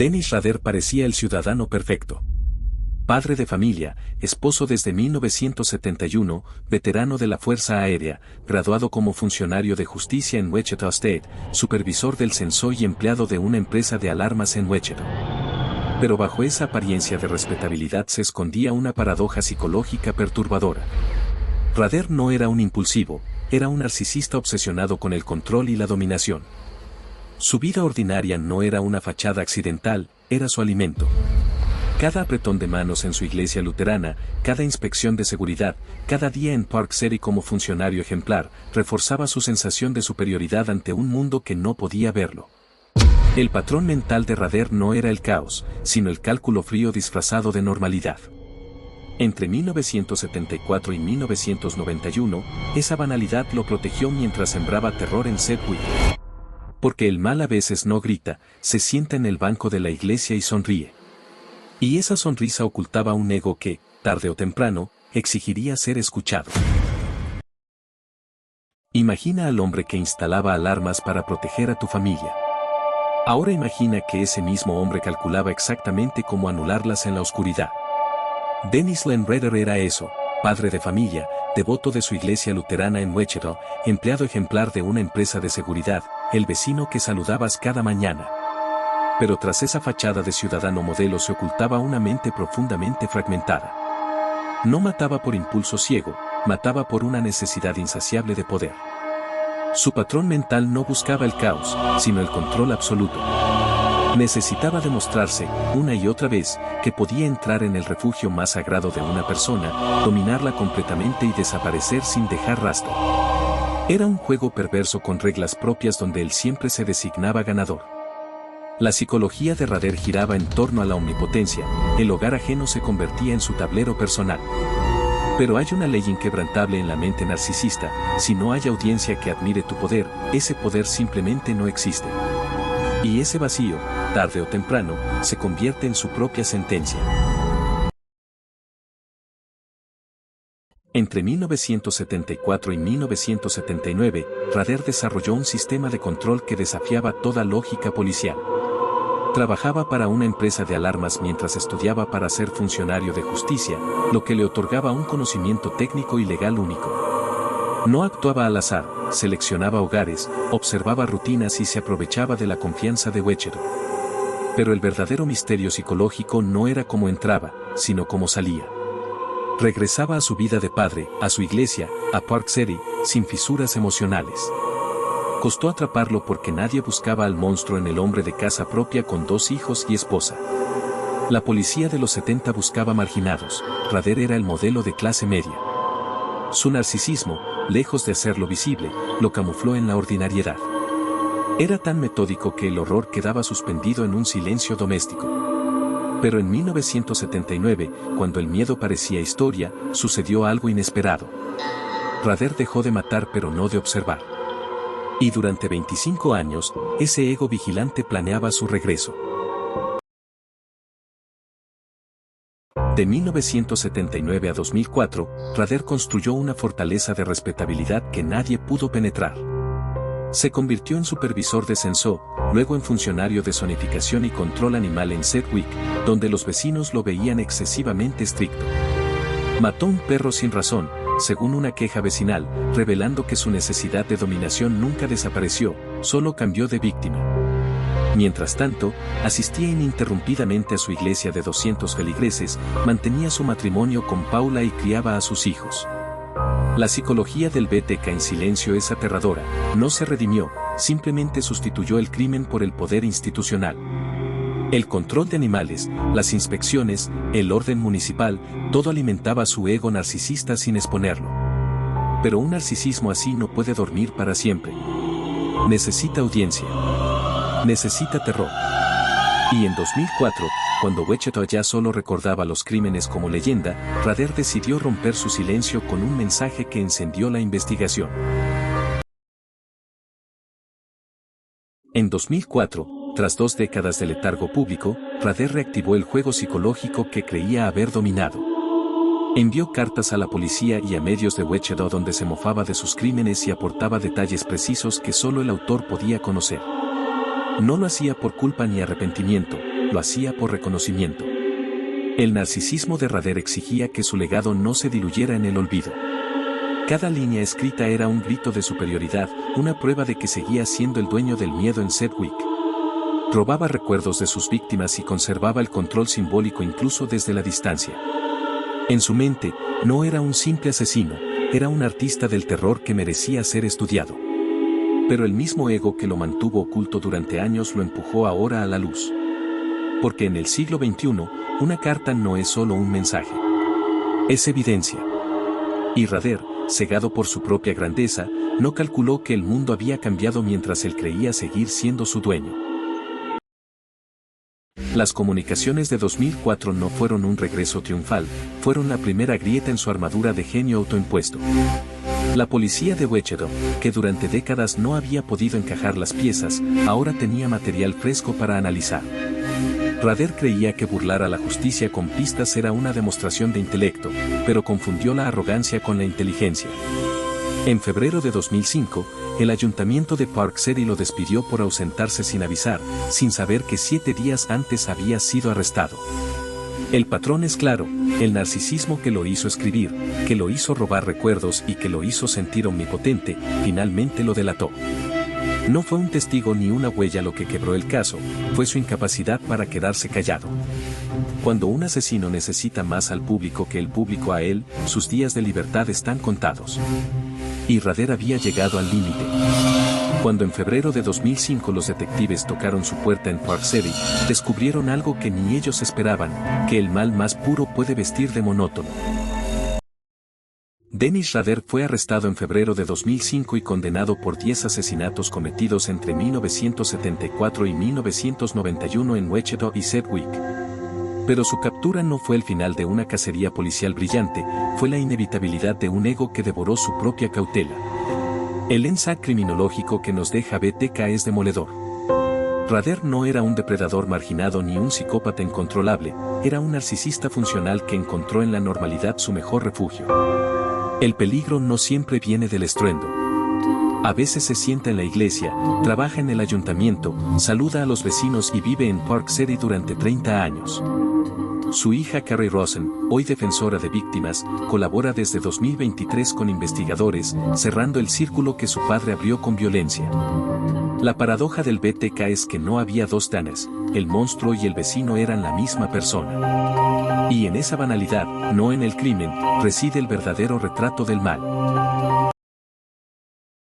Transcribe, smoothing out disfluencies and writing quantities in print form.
Dennis Rader parecía el ciudadano perfecto. Padre de familia, esposo desde 1971, veterano de la Fuerza Aérea, graduado como funcionario de justicia en Wichita State, supervisor del censo y empleado de una empresa de alarmas en Wichita. Pero bajo esa apariencia de respetabilidad se escondía una paradoja psicológica perturbadora. Rader no era un impulsivo, era un narcisista obsesionado con el control y la dominación. Su vida ordinaria no era una fachada accidental, era su alimento. Cada apretón de manos en su iglesia luterana, cada inspección de seguridad, cada día en Park City como funcionario ejemplar, reforzaba su sensación de superioridad ante un mundo que no podía verlo. El patrón mental de Rader no era el caos, sino el cálculo frío disfrazado de normalidad. Entre 1974 y 1991, esa banalidad lo protegió mientras sembraba terror en Sedgwick. Porque el mal a veces no grita, se sienta en el banco de la iglesia y sonríe. Y esa sonrisa ocultaba un ego que, tarde o temprano, exigiría ser escuchado. Imagina al hombre que instalaba alarmas para proteger a tu familia. Ahora imagina que ese mismo hombre calculaba exactamente cómo anularlas en la oscuridad. Dennis Len Rader era eso, padre de familia, devoto de su iglesia luterana en Wichita, empleado ejemplar de una empresa de seguridad, el vecino que saludabas cada mañana. Pero tras esa fachada de ciudadano modelo se ocultaba una mente profundamente fragmentada. No mataba por impulso ciego, mataba por una necesidad insaciable de poder. Su patrón mental no buscaba el caos, sino el control absoluto. Necesitaba demostrarse, una y otra vez, que podía entrar en el refugio más sagrado de una persona, dominarla completamente y desaparecer sin dejar rastro. Era un juego perverso con reglas propias donde él siempre se designaba ganador. La psicología de Rader giraba en torno a la omnipotencia, el hogar ajeno se convertía en su tablero personal. Pero hay una ley inquebrantable en la mente narcisista, si no hay audiencia que admire tu poder, ese poder simplemente no existe. Y ese vacío, tarde o temprano, se convierte en su propia sentencia. Entre 1974 y 1979, Rader desarrolló un sistema de control que desafiaba toda lógica policial. Trabajaba para una empresa de alarmas mientras estudiaba para ser funcionario de justicia, lo que le otorgaba un conocimiento técnico y legal único. No actuaba al azar, seleccionaba hogares, observaba rutinas y se aprovechaba de la confianza de Wichita. Pero el verdadero misterio psicológico no era cómo entraba, sino cómo salía. Regresaba a su vida de padre, a su iglesia, a Park City, sin fisuras emocionales. Costó atraparlo porque nadie buscaba al monstruo en el hombre de casa propia con 2 hijos y esposa. La policía de los 70 buscaba marginados, Rader era el modelo de clase media. Su narcisismo, lejos de hacerlo visible, lo camufló en la ordinariedad. Era tan metódico que el horror quedaba suspendido en un silencio doméstico. Pero en 1979, cuando el miedo parecía historia, sucedió algo inesperado. Rader dejó de matar pero no de observar. Y durante 25 años, ese ego vigilante planeaba su regreso. De 1979 a 2004, Rader construyó una fortaleza de respetabilidad que nadie pudo penetrar. Se convirtió en supervisor de censo, luego en funcionario de zonificación y control animal en Sedgwick, donde los vecinos lo veían excesivamente estricto. Mató un perro sin razón, según una queja vecinal, revelando que su necesidad de dominación nunca desapareció, solo cambió de víctima. Mientras tanto, asistía ininterrumpidamente a su iglesia de 200 feligreses, mantenía su matrimonio con Paula y criaba a sus hijos. La psicología del BTK en silencio es aterradora, no se redimió, simplemente sustituyó el crimen por el poder institucional. El control de animales, las inspecciones, el orden municipal, todo alimentaba su ego narcisista sin exponerlo. Pero un narcisismo así no puede dormir para siempre. Necesita audiencia. Necesita terror. Y en 2004, cuando Wichita ya solo recordaba los crímenes como leyenda, Rader decidió romper su silencio con un mensaje que encendió la investigación. En 2004, tras 2 décadas de letargo público, Rader reactivó el juego psicológico que creía haber dominado. Envió cartas a la policía y a medios de Wichita donde se mofaba de sus crímenes y aportaba detalles precisos que solo el autor podía conocer. No lo hacía por culpa ni arrepentimiento, lo hacía por reconocimiento. El narcisismo de Rader exigía que su legado no se diluyera en el olvido. Cada línea escrita era un grito de superioridad, una prueba de que seguía siendo el dueño del miedo en Sedgwick. Robaba recuerdos de sus víctimas y conservaba el control simbólico incluso desde la distancia. En su mente, no era un simple asesino, era un artista del terror que merecía ser estudiado. Pero el mismo ego que lo mantuvo oculto durante años lo empujó ahora a la luz. Porque en el siglo XXI, una carta no es solo un mensaje. Es evidencia. Y Rader, cegado por su propia grandeza, no calculó que el mundo había cambiado mientras él creía seguir siendo su dueño. Las comunicaciones de 2004 no fueron un regreso triunfal, fueron la primera grieta en su armadura de genio autoimpuesto. La policía de Wichita, que durante décadas no había podido encajar las piezas, ahora tenía material fresco para analizar. Rader creía que burlar a la justicia con pistas era una demostración de intelecto, pero confundió la arrogancia con la inteligencia. En febrero de 2005, el ayuntamiento de Park City lo despidió por ausentarse sin avisar, sin saber que 7 días antes había sido arrestado. El patrón es claro, el narcisismo que lo hizo escribir, que lo hizo robar recuerdos y que lo hizo sentir omnipotente, finalmente lo delató. No fue un testigo ni una huella lo que quebró el caso, fue su incapacidad para quedarse callado. Cuando un asesino necesita más al público que el público a él, sus días de libertad están contados. Y Rader había llegado al límite. Cuando en febrero de 2005 los detectives tocaron su puerta en Park City, descubrieron algo que ni ellos esperaban, que el mal más puro puede vestir de monótono. Dennis Rader fue arrestado en febrero de 2005 y condenado por 10 asesinatos cometidos entre 1974 y 1991 en Wichita y Sedgwick. Pero su captura no fue el final de una cacería policial brillante, fue la inevitabilidad de un ego que devoró su propia cautela. El ensayo criminológico que nos deja BTK es demoledor. Rader no era un depredador marginado ni un psicópata incontrolable, era un narcisista funcional que encontró en la normalidad su mejor refugio. El peligro no siempre viene del estruendo. A veces se sienta en la iglesia, trabaja en el ayuntamiento, saluda a los vecinos y vive en Park City durante 30 años. Su hija Carrie Rosen, hoy defensora de víctimas, colabora desde 2023 con investigadores, cerrando el círculo que su padre abrió con violencia. La paradoja del BTK es que no había dos Danes, el monstruo y el vecino eran la misma persona. Y en esa banalidad, no en el crimen, reside el verdadero retrato del mal.